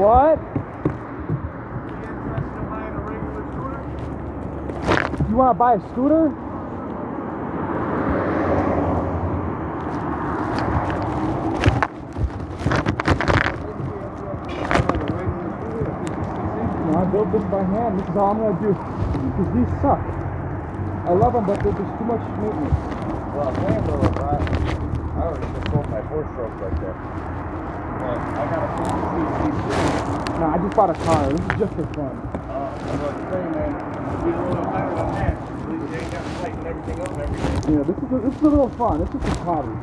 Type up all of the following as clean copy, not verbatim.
What? You want to buy a scooter? No, I built this by hand. This is all I'm going to do. Because these suck. I love them, but they're just too much maintenance. Well, I already just sold my 4-stroke right there. But I got a 50cc. No, I just bought a car. This is just for fun. I was saying, man, you a little better than that. At least you ain't got to tighten everything up every day. Yeah, this is a little fun. This is just a hobby.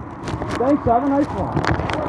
Thanks. Have a nice one.